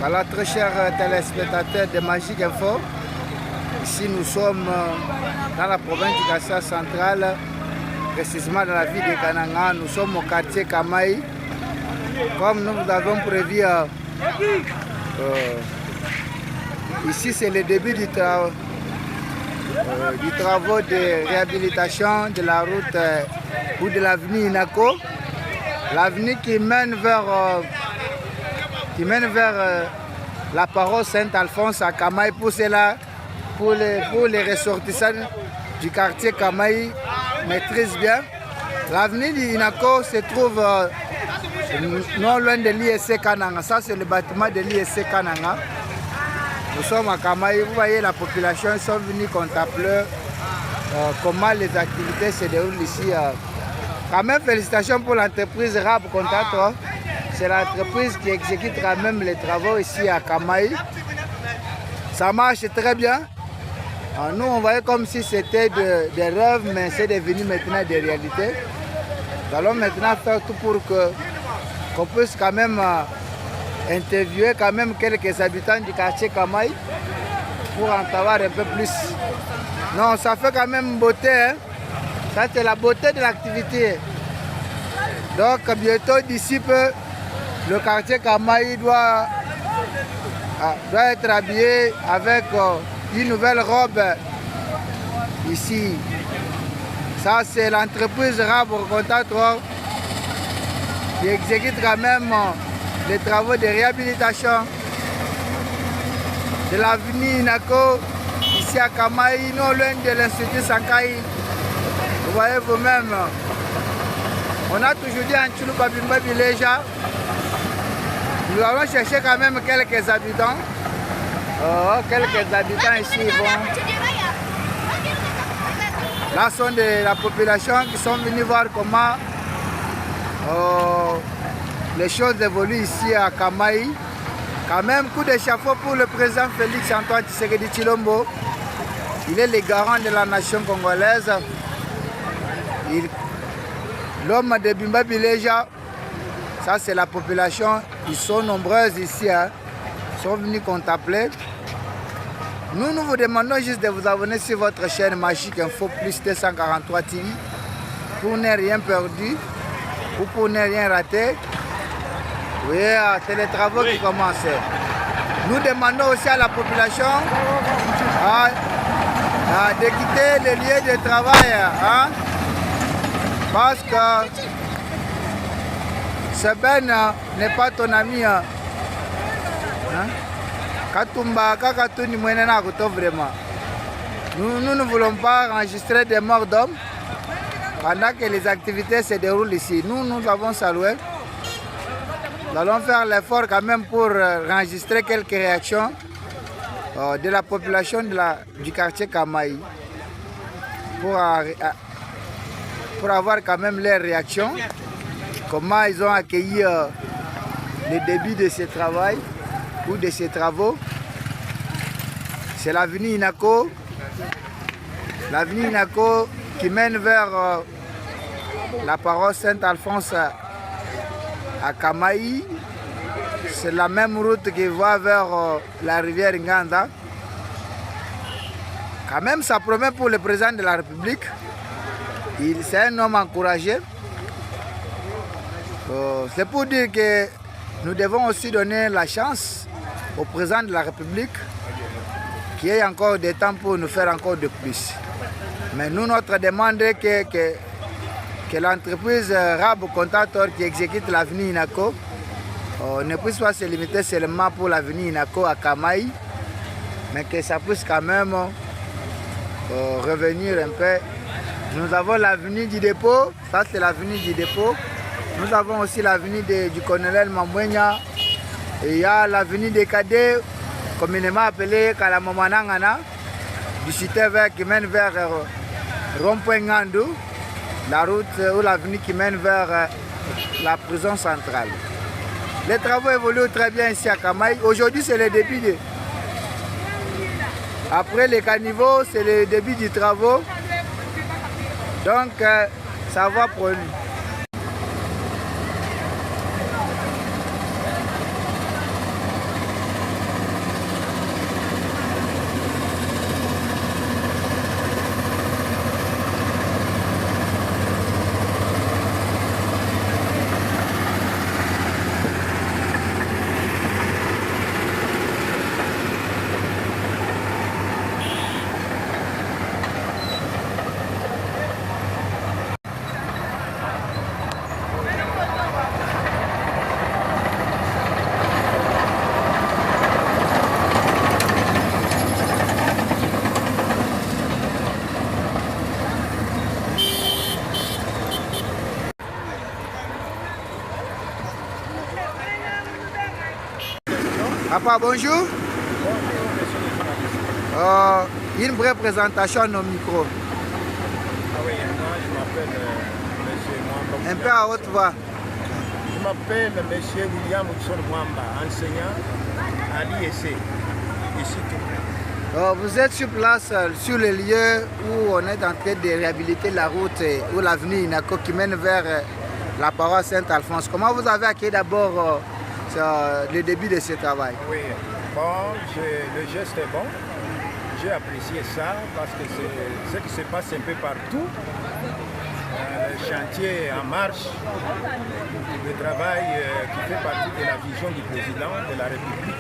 Voilà, très chers téléspectateurs de Magic Info. Ici, nous sommes dans la province du Kassa central, précisément dans la ville de Kananga. Nous sommes au quartier Kamaï. Comme nous avons prévu, ici, c'est le début du travaux de réhabilitation de la route ou de l'avenue Inako. L'avenue qui mène vers la paroisse Saint-Alphonse à Kamaï. Pour cela, pour les ressortissants du quartier Kamaï maîtrisent bien. L'avenue d'Inako se trouve non loin de l'ISC Kananga. Ça, c'est le bâtiment de l'ISC Kananga. Nous sommes à Kamaï. Vous voyez, la population, ils sont venus contempler comment les activités se déroulent ici. Quand même, félicitations pour l'entreprise RAB Contractor. C'est l'entreprise qui exécute quand même les travaux ici à Kamaï. Ça marche très bien. Nous, on voyait comme si c'était des rêves, mais c'est devenu maintenant des réalités. Nous allons maintenant faire tout pour qu'on puisse quand même interviewer quand même quelques habitants du quartier Kamaï pour en savoir un peu plus. Non, ça fait quand même beauté, hein? Ça, c'est la beauté de l'activité. Donc, bientôt, d'ici peu, le quartier Kamaï doit être habillé avec une nouvelle robe ici. Ça, c'est l'entreprise RAB Contractor qui exécute quand même les travaux de réhabilitation de l'avenue Inako ici à Kamaï, non loin de l'Institut Sankai. Vous voyez vous-même, on a toujours dit en Tchouloupa Bimba Bileja. Nous allons chercher quand même quelques habitants. Quelques habitants ici vont. Là sont de la population qui sont venus voir comment les choses évoluent ici à Kamaï. Quand même, coup d'échafaud pour le président Félix Antoine Tshisekedi Tshilombo. Il est le garant de la nation congolaise. L'homme de Bimba Bileja, ça c'est la population. Ils sont nombreuses ici, hein. Ils sont venus contempler. Nous vous demandons juste de vous abonner sur votre chaîne Magic Info Plus 243 TV pour ne rien perdu ou pour ne rien rater. Oui, c'est les travaux qui commencent. Nous demandons aussi à la population de quitter les lieux de travail, hein, parce que ce Ben n'est pas ton ami. Hein. Katumba, Kakatuni, Mwenena, vraiment. Nous ne voulons pas enregistrer des morts d'hommes pendant que les activités se déroulent ici. Nous avons salué. Nous allons faire l'effort quand même pour enregistrer quelques réactions de la population du quartier Kamaï. Pour avoir quand même leurs réactions. Comment ils ont accueilli le début de ce travail ou de ces travaux. C'est l'avenue Inako. L'avenue Inako qui mène vers la paroisse Saint-Alphonse à Kamaï. C'est la même route qui va vers la rivière Nganda. Quand même, ça promet pour le président de la République. C'est un homme encouragé. C'est pour dire que nous devons aussi donner la chance au président de la République qui ait encore des temps pour nous faire encore de plus. Mais nous, notre demande est que l'entreprise RAB Contractor qui exécute l'avenue Inako ne puisse pas se limiter seulement pour l'avenue Inako à Kamaï, mais que ça puisse quand même revenir un peu. Nous avons l'avenue du dépôt, ça c'est l'avenue du dépôt. Nous avons aussi l'avenue du colonel Mambouenya. Et il y a l'avenue des cadets, communément appelée Kalamomanangana, du site vert qui mène vers Rond-Point Ngandou, la route ou l'avenue qui mène vers la prison centrale. Les travaux évoluent très bien ici à Kamaï. Aujourd'hui, c'est le début Après les caniveaux, c'est le début du travaux. Donc, ça va prendre. Papa, bonjour. Bonjour, monsieur le journaliste. Une brève présentation à nos micros. Ah oui, moi je m'appelle monsieur Mwamba. Un peu à haute voix. Je m'appelle monsieur William Hudson Mwamba, enseignant à l'IEC, ici tout. Vous êtes sur place, sur le lieu où on est en train de réhabiliter la route ou l'avenue Inako qui mène vers la paroisse Saint-Alphonse. Comment vous avez accueilli d'abord le début de ce travail? Oui, bon, le geste est bon. J'ai apprécié ça parce que c'est ce qui se passe un peu partout. Le chantier en marche, le travail qui fait partie de la vision du président de la République.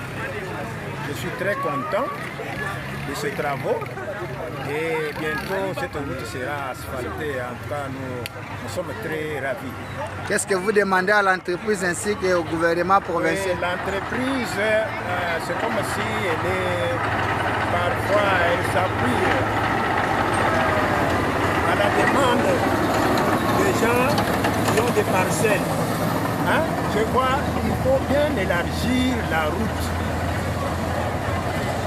Je suis très content de ces travaux et bientôt cette route sera asphaltée. En tout cas, nous sommes très ravis. Qu'est-ce que vous demandez à l'entreprise ainsi qu'au gouvernement provincial? L'entreprise, c'est comme si parfois elle s'appuie à la demande des gens qui ont des parcelles. Hein? Je crois qu'il faut bien élargir la route.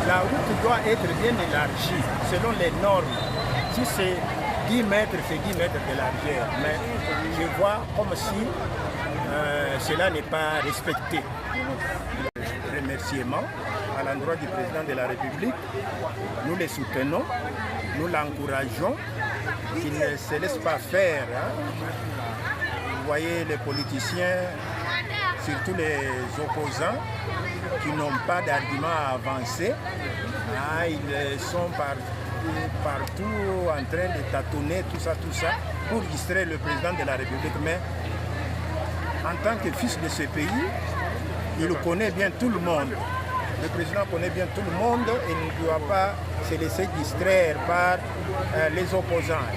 La route doit être bien élargie selon les normes. Si c'est 10 mètres, c'est 10 mètres de largeur. Mais je vois comme si cela n'est pas respecté. Remerciements à l'endroit du président de la République. Nous les soutenons, nous l'encourageons, qu'il ne se laisse pas faire. Hein. Vous voyez les politiciens, surtout les opposants, qui n'ont pas d'arguments à avancer. Ah, ils sont partout en train de tâtonner tout ça, pour distraire le président de la République. Mais en tant que fils de ce pays, il connaît bien tout le monde. Le président connaît bien tout le monde et ne doit pas se laisser distraire par les opposants.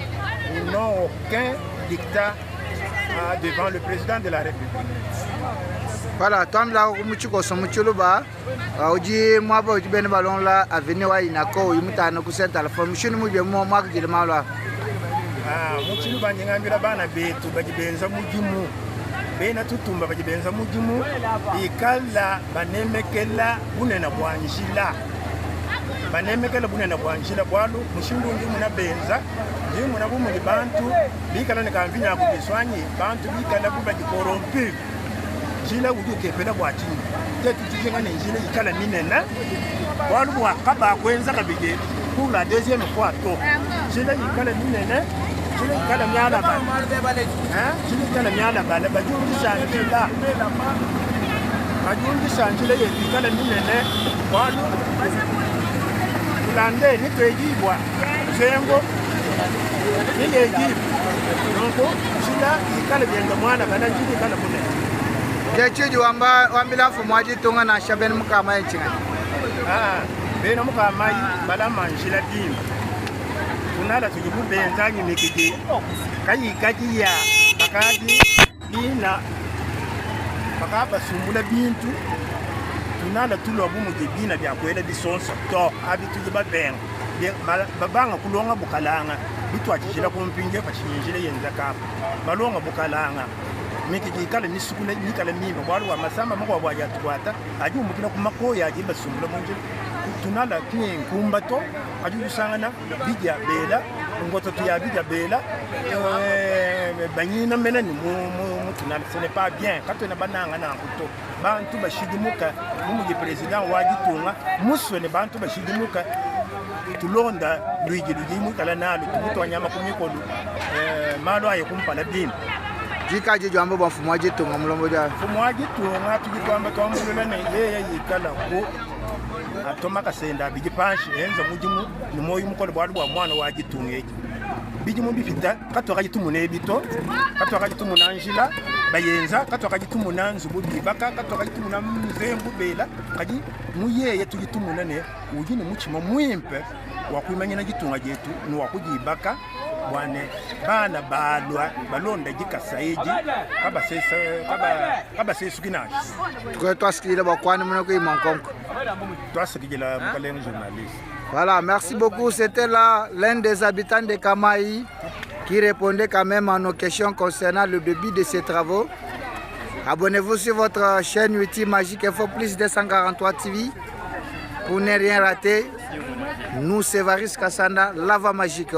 Ils n'ont aucun dictat devant le président de la République. Voilà, toi là où tu as somuchuluba, oji mwaba oji bene balon la avenue wa Inako imuta na kusenta la formation mu be mo mak jile mala. Muchuluba nyangambira bana betu bajibenza mujimu. Bena tutumba bajibenza mujimu ikala banemekela bunena bwanjila. Banemekela bunena bwanjila bwalu mushindu ndi muna benza ndi muna bumuli bantu bikala ne kamvinya kubiswanyi bantu bikala bubaji korompi. Jila udu kepela bwatini tetu tijinga ne jila ikala minena walu bwa kaba kwenza kabige pour la deuxième fois to jila ikala minena jila ikala myala ba jila ikala myala ba la bajundi sanjila ye ikala minena walu lande ni twejibwa zengo ni yeji donc jila ikala byenga mwana bana jila ikala munena. Jechi wambila fumwaji tunga na shaben mukama yenchinga. Bena mukama bala manjila dim. Tunala tujibu benzanyi mikiji. Kaji ya bakadi ina bakaba sumbula bintu. Tunala tulo abumu jibina bya kwela bisonso to abi tujiba ben. Babanga kulonga bukalanga bitu achishila kumpinje pashinjile yenza kapa. Balonga bukalanga. Mikiji kala nisukule nikala mimba bwalu wa masamba mako bwa yatwata aju mukina kumako yaje basumbula munje tunala kinkumba to aju sangana bijja bela ngoto tuya bijja bela banyina menani mu tunala ce n'est pas bien quand on a bananga na kuto bantu bashidimuka mu president wajitunga muswe ne bantu bashidimuka tulonda luigi mu kala nalo tubuto nyama kumikolu malo aye kumpala dini. Jika jijwambo ba fumwaji tunga mulombo ja. Fumwaji tunga tujitwamba twamulula ne yeye yikala ko atoma kasenda bijipanshi enza mujimu ni moyo mukole bwali bwa mwana wajitunga eji. Bijimu bifita katwa kajitumu ne bito katwa kajitumu nanjila bayenza katwa kajitumu nanzubu bibaka katwa kajitumu na mzembu bela kaji muyeye tujitumu ne ujine muchima mwimpe wakuimanyina jitunga jetu ni wakujibaka bwane bana balonda jikasaiji kaba sesukinaji tukwe twasikile bakwani muna ko imankonko twasikile mukalenge journaliste. Voilà, merci beaucoup. C'était là l'un des habitants de Kamaï qui répondait quand même à nos questions concernant le début de ces travaux. Abonnez-vous sur votre chaîne YouTube Magique Info Plus 243 TV pour ne rien rater. Nous, c'est Varis Kassanda, la voix magique.